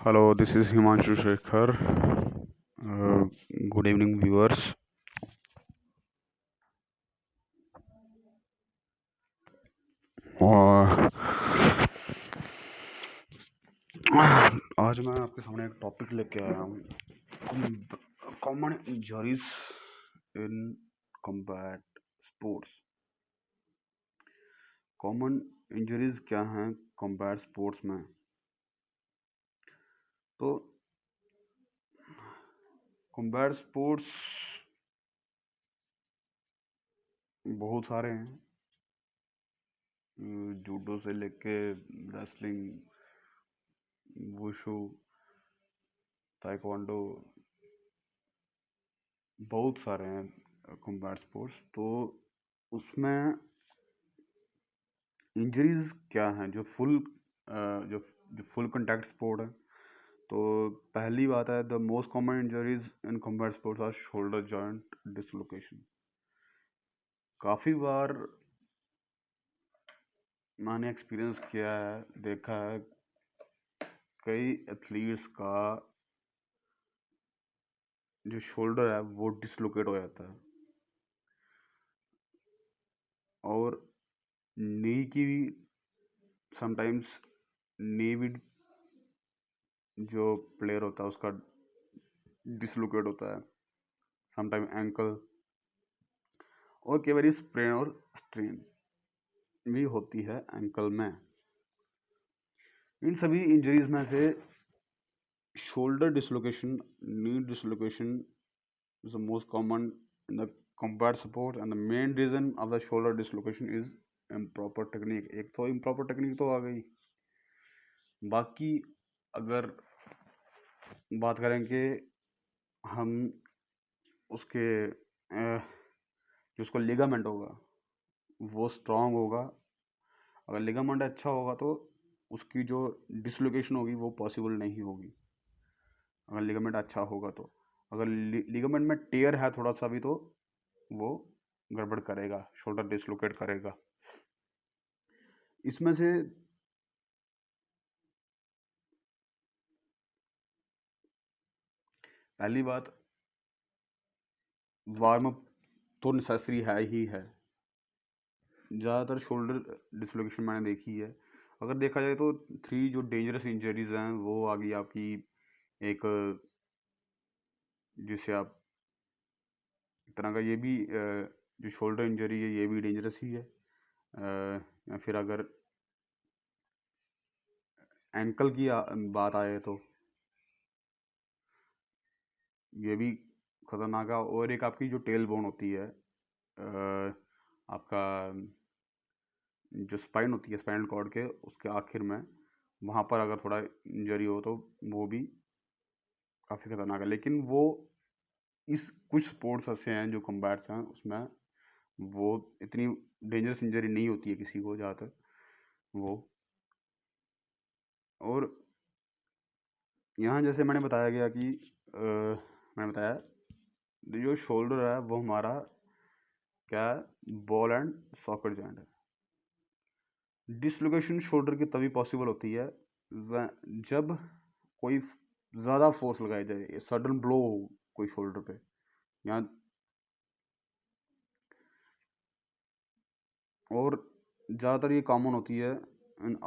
Hello, this is Himanshu Shekhar. Good evening, viewers. और आज मैं आपके सामने एक टॉपिक लेके आया हूँ, common injuries in combat sports. Common injuries क्या हैं कॉम्बैट स्पोर्ट्स में? तो कॉम्बैट स्पोर्ट्स बहुत सारे हैं, जूडो से लेके रेसलिंग, वुशु, ताइक्वांडो, बहुत सारे हैं कॉम्बैट स्पोर्ट्स। तो उसमें इंजरीज क्या हैं जो जो जो फुल कॉन्टैक्ट स्पोर्ट है? तो पहली बात है, the most common injuries in combat sports are shoulder joint dislocation. काफ़ी बार मैंने एक्सपीरियंस किया है, देखा है कई एथलीट्स का जो शोल्डर है वो डिसलोकेट हो जाता है, और नी की भी समटाइम्स, नी भी जो प्लेयर होता है उसका डिसलोकेट होता है, समटाइम एंकल, और कई बार स्प्रेन और स्ट्रेन भी होती है एंकल में। इन सभी इंजरीज में से shoulder dislocation, knee dislocation is the most common in the combat sport, and the main reason of the shoulder dislocation is improper technique। एक तो improper technique तो आ गई, बाकी अगर बात करें कि हम उसके जो उसका लिगामेंट होगा वो स्ट्रांग होगा, अगर लिगामेंट अच्छा होगा तो उसकी जो डिसलोकेशन होगी वो पॉसिबल नहीं होगी, अगर लिगामेंट अच्छा होगा तो। अगर लिगामेंट में टेयर है थोड़ा सा भी तो वो गड़बड़ करेगा, शोल्डर डिसलोकेट करेगा। इसमें से पहली बात, वार्म अप तो नेसेसरी है ही है। ज़्यादातर शोल्डर डिसलोकेशन मैंने देखी है। अगर देखा जाए तो 3 जो डेंजरस इंजरीज हैं वो आ गई आपकी, एक जिसे आप एक तरह का, ये भी जो शोल्डर इंजरी है ये भी डेंजरस ही है, या फिर अगर एंकल की बात आए तो ये भी खतरनाक है। और एक आपकी जो टेल बोन होती है, आपका जो स्पाइन होती है, स्पाइनल कॉर्ड के उसके आखिर में, वहाँ पर अगर थोड़ा इंजरी हो तो वो भी काफ़ी खतरनाक है। लेकिन वो इस कुछ स्पोर्ट्स ऐसे हैं जो कम्बैट्स हैं उसमें वो इतनी डेंजरस इंजरी नहीं होती है किसी को ज़्यादातर वो। और यहाँ जैसे मैंने बताया गया कि मैंने बताया जो शोल्डर है वो हमारा क्या है, बॉल एंड सॉकेट जॉइंट है। डिसलोकेशन शोल्डर की तभी पॉसिबल होती है जब कोई ज़्यादा फोर्स लगाई जाए, सडन ब्लो हो कोई शोल्डर पे, या और ज़्यादातर ये कॉमन होती है in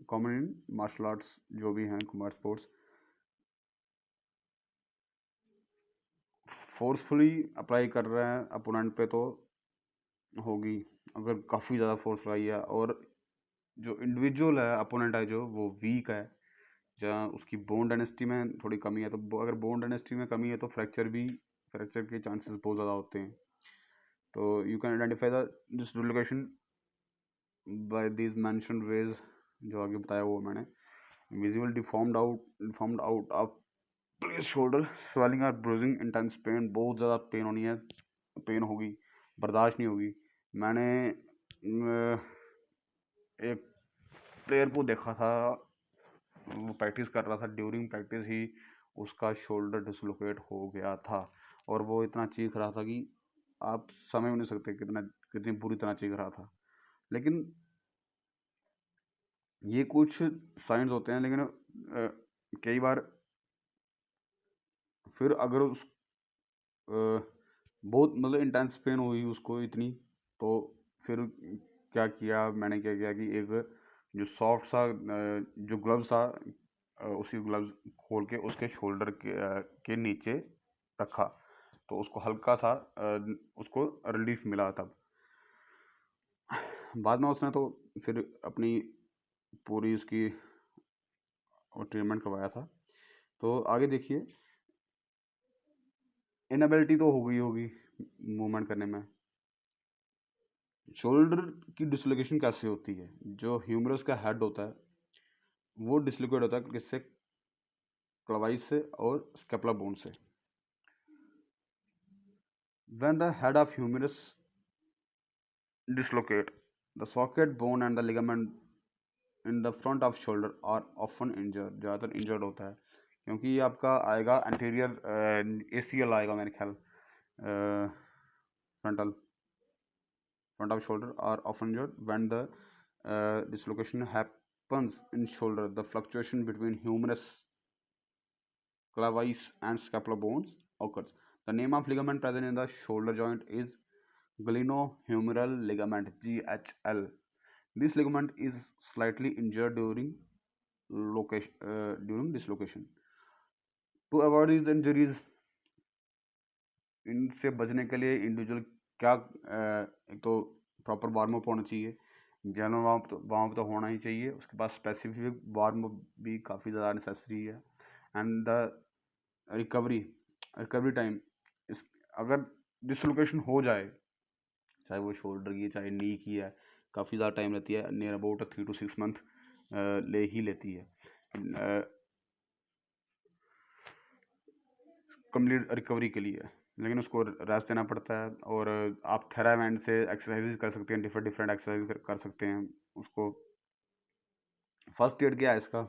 common in martial arts जो भी हैं कॉम्बैट स्पोर्ट्स। फोर्सफुली अप्लाई कर रहे हैं अपोनेंट पे तो होगी, अगर काफ़ी ज़्यादा फोर्स लगाई है, और जो इंडिविजुअल है अपोनेंट है जो वो वीक है, जहाँ उसकी बोन डेंसिटी में थोड़ी कमी है, तो अगर बोन डेंसिटी में कमी है तो फ्रैक्चर के चांसेस बहुत ज़्यादा होते हैं। तो you can identify the dislocation by these mentioned ways, जो आगे बताया वो मैंने। Visible deformed out of place shoulder, swelling और ब्रूजिंग, इंटेंस पेन, बहुत ज़्यादा पेन होनी है, पेन होगी, बर्दाश्त नहीं होगी। मैंने एक प्लेयर को देखा था, वो प्रैक्टिस कर रहा था, ड्यूरिंग प्रैक्टिस ही उसका शोल्डर डिसलोकेट हो गया था, और वो इतना चीख रहा था कि आप समझ नहीं सकते कितनी बुरी तरह चीख रहा था। लेकिन ये कुछ साइंस होते हैं, लेकिन कई बार फिर अगर बहुत मतलब इंटेंस पेन हुई उसको इतनी, तो फिर क्या किया कि एक जो सॉफ्ट सा जो ग्लव्स था, उसी ग्लव्स खोल के उसके शोल्डर के नीचे रखा, तो उसको हल्का सा उसको रिलीफ मिला तब। बाद में उसने तो फिर अपनी पूरी उसकी ट्रीटमेंट करवाया था। तो आगे देखिए, इनएबिलिटी तो हो गई होगी मूवमेंट करने में। शोल्डर की डिसलोकेशन कैसे होती है? जो ह्यूमरस का हेड होता है वो डिसलोकेट होता है किससे? क्लवाइस से और स्कैपुला बोन से। When the head of humerus dislocate, the socket bone and the ligament in the front of shoulder are often injured, ज़्यादातर इंजर्ड होता है, क्योंकि ये आपका आएगा एंटीरियर ACL आएगा मेरे ख्याल, frontal front of shoulder are often injured when the dislocation happens in shoulder. The fluctuation between humerus, clavius, and scapular bones occurs. The name of ligament present in the shoulder joint is glenohumeral ligament (GHL). This ligament is slightly injured during dislocation. To avoid these injuries, इनसे बचने के लिए individual क्या, एक तो proper warm up होना चाहिए, general warm up तो होना ही चाहिए, उसके बाद स्पेसिफिक वार्म अप भी काफ़ी ज़्यादा नेसेसरी है। एंड द रिकवरी टाइम, इस अगर डिसलोकेशन हो जाए, चाहे वो शोल्डर की चाहे नी की है, काफ़ी ज़्यादा टाइम लेती है, नियर अबाउट 3 to 6 मंथ ले ही लेती है कंप्लीट रिकवरी के लिए। लेकिन उसको रेस्ट देना पड़ता है, और आप थेरावैंड से एक्सरसाइज कर सकते हैं, डिफरेंट एक्सरसाइज कर सकते हैं उसको। फर्स्ट एड क्या है इसका?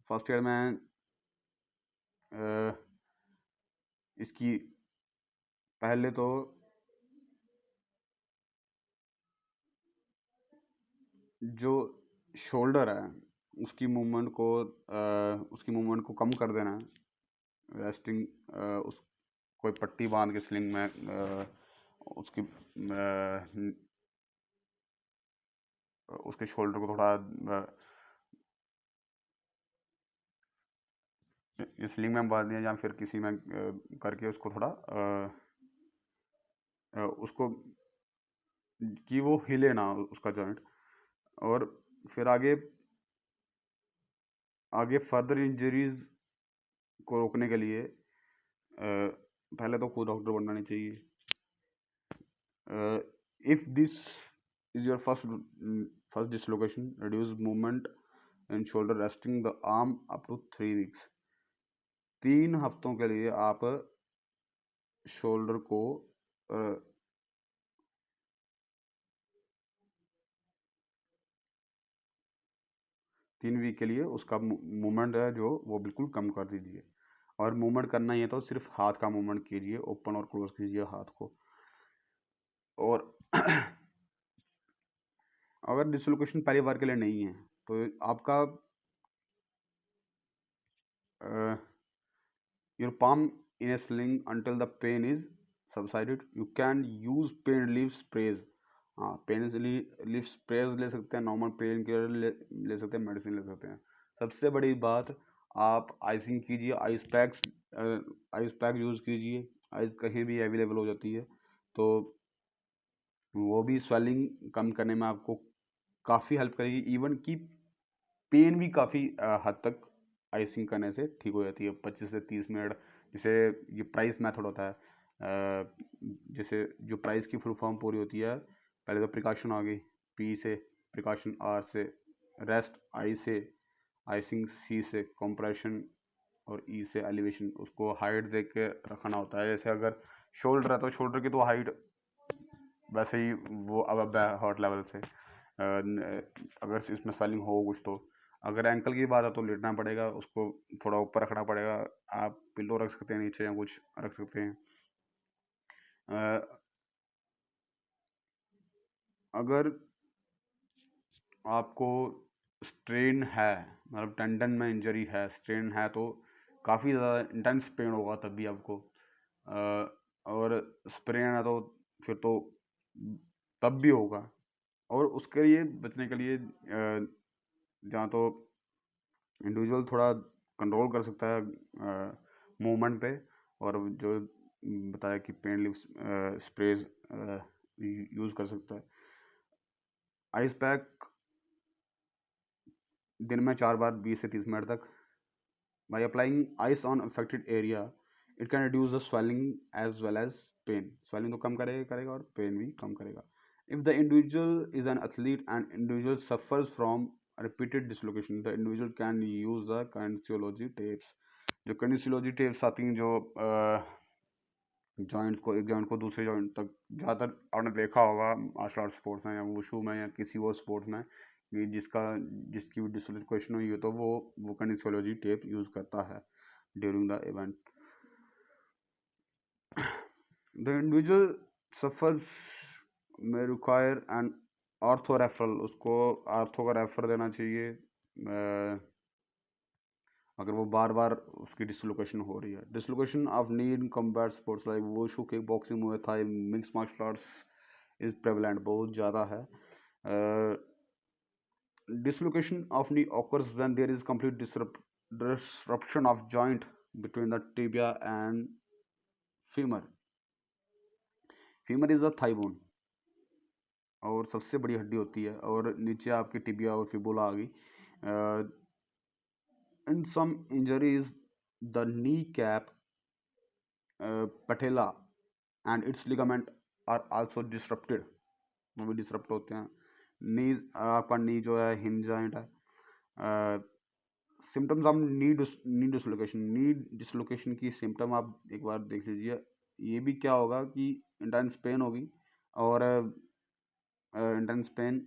फर्स्ट एड में इसकी पहले तो जो शोल्डर है उसकी मूवमेंट को कम कर देना है। रेस्टिंग, उस कोई पट्टी बांध के स्लिंग में उसकी उसके शोल्डर को थोड़ा स्लिंग में बांध दिया, या फिर किसी में करके उसको थोड़ा उसको कि वो हिले ना उसका जॉइंट। और फिर आगे फर्दर इंजरीज को रोकने के लिए पहले तो खुद डॉक्टर बनना नहीं चाहिए। If this is your first dislocation, reduce movement in shoulder, resting the arm up to 3 weeks. 3 हफ्तों के लिए आप शोल्डर को 3 वीक के लिए उसका मूवमेंट है जो वो बिल्कुल कम कर दीजिए। और मूवमेंट करना ही है तो सिर्फ हाथ का मूवमेंट कीजिए, ओपन और क्लोज कीजिए हाथ को। और अगर डिसलोकेशन पहली बार के लिए नहीं है तो आपका your palm in a sling until the pain is subsided. You can use pain relief sprays. हाँ, पेन रिलीफ स्प्रेज ले सकते हैं, नॉर्मल पेन किलर ले सकते हैं, मेडिसिन ले सकते हैं। सबसे बड़ी बात, आप आइसिंग कीजिए, आइस पैक यूज़ कीजिए। आइस कहीं भी अवेलेबल हो जाती है, तो वो भी स्वेलिंग कम करने में आपको काफ़ी हेल्प करेगी। इवन कि पेन भी काफ़ी हद तक आइसिंग करने से ठीक हो जाती है, 25 से 30 मिनट। जैसे ये प्राइस मेथड होता है, जैसे जो प्राइस की फुल फॉर्म पूरी होती है, पहले तो प्रिकॉशन आ गई, P से प्रिकॉशन, R से रेस्ट, I से आइसिंग, C से कंप्रेशन, और E से एलिवेशन। उसको हाइट देख के रखना होता है। जैसे अगर शोल्डर है तो शोल्डर की तो हाइट वैसे ही वो अब हार्ट लेवल से, अगर इसमें स्वेलिंग हो कुछ तो। अगर एंकल की बात है तो लेटना पड़ेगा, उसको थोड़ा ऊपर रखना पड़ेगा। आप पिलो रख सकते हैं नीचे, या कुछ रख सकते हैं। अगर आपको स्ट्रेन है, मतलब टेंडन में इंजरी है, स्ट्रेन है, तो काफ़ी ज़्यादा इंटेंस पेन होगा तब भी आपको। और स्प्रेन है तो फिर तो तब भी होगा। और उसके लिए बचने के लिए जहाँ तो इंडिविजुअल थोड़ा कंट्रोल कर सकता है मूवमेंट पे, और जो बताया कि पेन रिलीफ स्प्रेज यूज़ कर सकता है। आइस पैक दिन में 4 बार 20 से 30 मिनट तक। By applying ice on affected area, it can reduce the swelling as well as pain. Swelling तो कम करेगा और pain भी कम करेगा. If the individual is an athlete and individual suffers from repeated dislocation, the individual can use the kinesiology tapes. जो kinesiology tapes आती हैं, जो joint को, एक जॉइंट को दूसरे जॉइंट तक, ज़्यादातर आपने देखा होगा मार्शल आर्ट स्पोर्ट्स में या वुशु में या किसी और स्पोर्ट्स में, कि जिसकी डिसलोकेशन हुई है तो वो किनेसियोलॉजी टेप यूज़ करता है during the event. The individual suffers में रिक्वायर एन आर्थो रेफरल, उसको आर्थो का रेफर देना चाहिए अगर वो बार बार उसकी डिसलोकेशन हो रही है। Dislocation of knee in combat sports like wushu, kick boxing, muay Thai, mix martial arts is prevalent, बहुत ज़्यादा है। Dislocation of knee occurs when there is complete disruption of joint between the tibia and femur. Femur is the thigh bone और सबसे बड़ी हड्डी होती है, और नीचे आपकी टिबिया और फिबुला आ गई। In some injuries, the kneecap, patella and its ligament are also disrupted. वो भी डिसरप्ट होते हैं। नी, आपका नी जो है हिंज जॉइंट है। सिम्टम्स ऑफ नी डिसलोकेशन की सिम्टम आप एक बार देख लीजिए। ये भी क्या होगा कि इंटेंस पेन होगी, और intense pen,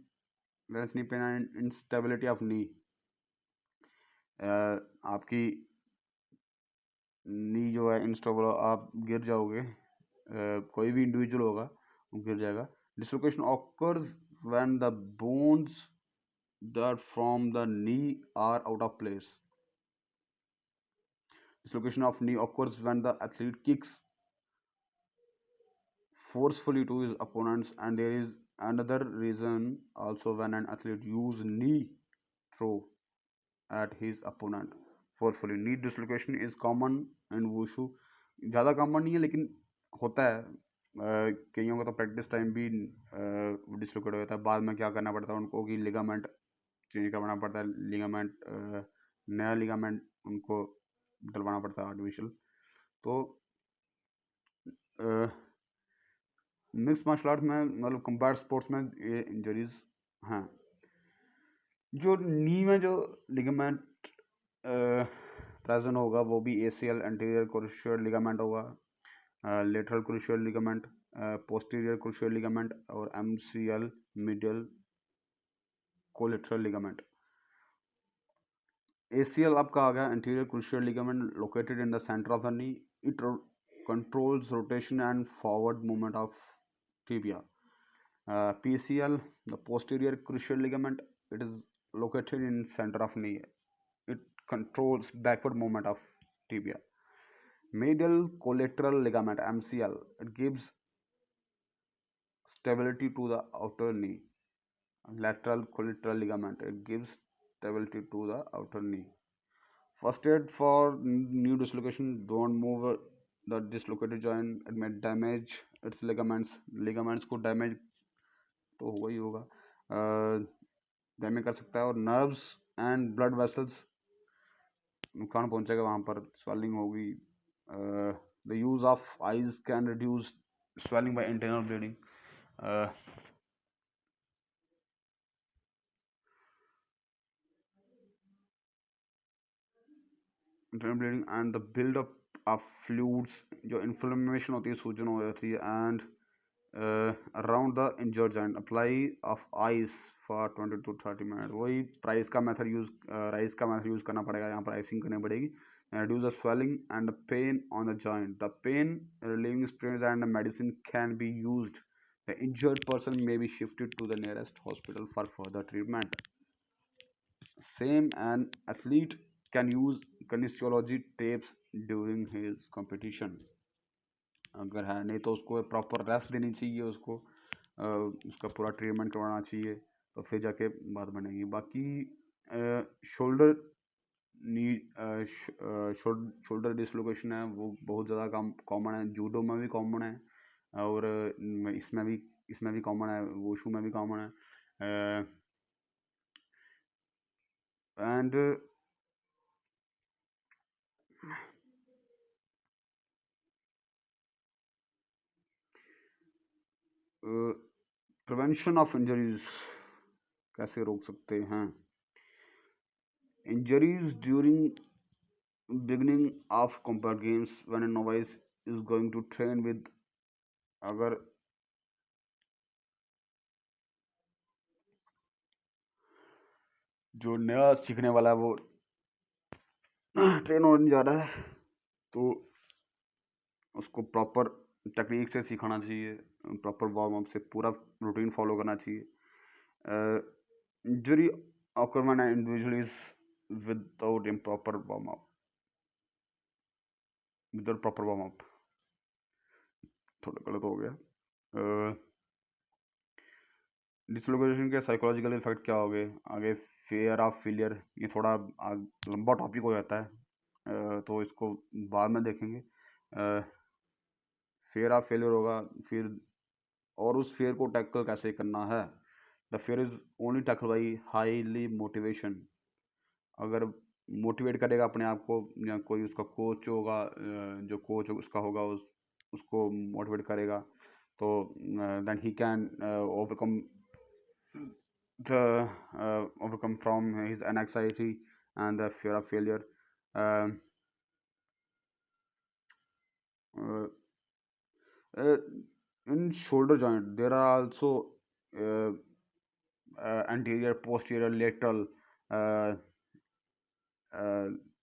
knee pain and instability of नी। आपकी नी जो है इंस्टेबल, आप गिर जाओगे, कोई भी इंडिविजुअल होगा वो गिर जाएगा। Dislocation occurs when the bones that from the knee are out of place. Dislocation of knee occurs when the athlete kicks forcefully to his opponents, and there is another reason also when an athlete use knee throw at his opponent forcefully. Knee dislocation is common in wushu. ज़्यादा common नहीं है लेकिन होता है। कईयों का तो practice time भी डिसलोकेट हो जाता है। बाद में क्या करना पड़ता है उनको कि लिगामेंट चेंज करवाना पड़ता है, नया लिगामेंट उनको डलवाना पड़ता है आर्टिफिशियल। तो मिक्स मार्शल आर्ट्स में, मतलब कम्बैट स्पोर्ट्स में, ये इंजरीज हैं। जो नी में जो लिगामेंट प्रेजेंट होगा वो भी ACL एंटीरियर क्रूशियल लिगामेंट होगा, lateral crucial ligament, posterior crucial ligament, और MCL medial collateral ligament. ACL आपका आ गया anterior crucial ligament, located in the centre of the knee. It controls rotation and forward movement of tibia. PCL, the posterior cruciate ligament, it is located in center of knee. It controls backward movement of tibia. Medial collateral ligament, MCL, it gives stability to the outer knee. Lateral collateral ligament, it gives stability to the outer knee. First aid for knee dislocation: don't move the dislocated joint, it may damage its ligaments. Ligaments को damage तो होगा ही होगा, damage कर सकता है, और nerves and blood vessels नुकसान पहुंचेगा, वहाँ पर स्वेलिंग होगी। The use of eyes can reduce swelling by internal bleeding. Internal bleeding and the build up of fluids, जो इन्फ्लेमेशन होती है, सूजन हो जाती है, and around the injured joint. Apply of ice for 20 to 30 minute. वही rice का method use करना पड़ेगा, यहाँ पर आइसिंग करनी पड़ेगी। reduce the swelling and the pain on the joint. The pain relieving sprays and medicine can be used The injured person may be shifted to the nearest hospital for further treatment. Same, an athlete can use kinesiology tapes during his competition. अगर है नहीं तो उसको proper rest देनी चाहिए, उसको उसका पूरा ट्रीटमेंट करवाना चाहिए, तो फिर जाके बात बनेगी। बाकी शोल्डर नी शोल्डर डिसलोकेशन है, वो बहुत ज़्यादा कॉमन है, जूडो में भी कॉमन है, और इसमें भी कॉमन है, वुशु में भी कॉमन है। एंड प्रिवेंशन ऑफ इंजरीज कैसे रोक सकते हैं? Injuries during beginning of combat games when a novice is going to train with, अगर जो नया सीखने वाला है वो ट्रेन होने जा रहा है, तो उसको प्रॉपर टेक्निक से सिखाना चाहिए, प्रॉपर वार्म अप से पूरा रूटीन फॉलो करना चाहिए। Injury occur when an individual is without improper warm up without proper warm up थोड़ा गलत हो गया। डिसलोकेशन के साइकोलॉजिकल इफेक्ट क्या हो गए आगे? फियर ऑफ फेलियर, ये थोड़ा लंबा टॉपिक हो जाता है, तो इसको बाद में देखेंगे। फियर ऑफ फेलियर होगा, फिर और उस फेयर को टैकल कैसे करना है? The fear is only tackle by highly motivation. अगर मोटिवेट करेगा अपने आप को, या कोई उसका कोच होगा, जो कोच उसका होगा उसको मोटिवेट करेगा, तो then he can overcome overcome from his anxiety and the fear of failure. Um, uh, in shoulder joint, there are also uh, anterior, posterior, lateral uh,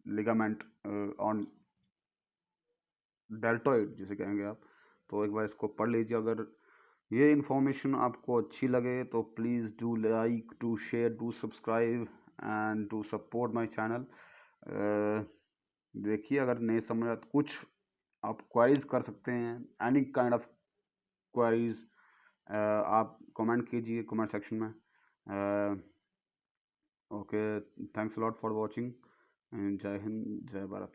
ligament on deltoid जिसे कहेंगे आप। तो एक बार इसको पढ़ लीजिए। अगर ये इन्फॉर्मेशन आपको अच्छी लगे तो please do like, to share, do subscribe and to support my channel. देखिए, अगर नहीं समझ आया तो कुछ आप क्वेरीज कर सकते हैं, एनी काइंड ऑफ क्वेरीज आप कमेंट कीजिए कमेंट सेक्शन में। Okay, thanks lot for watching. जय हिंद, जय भारत।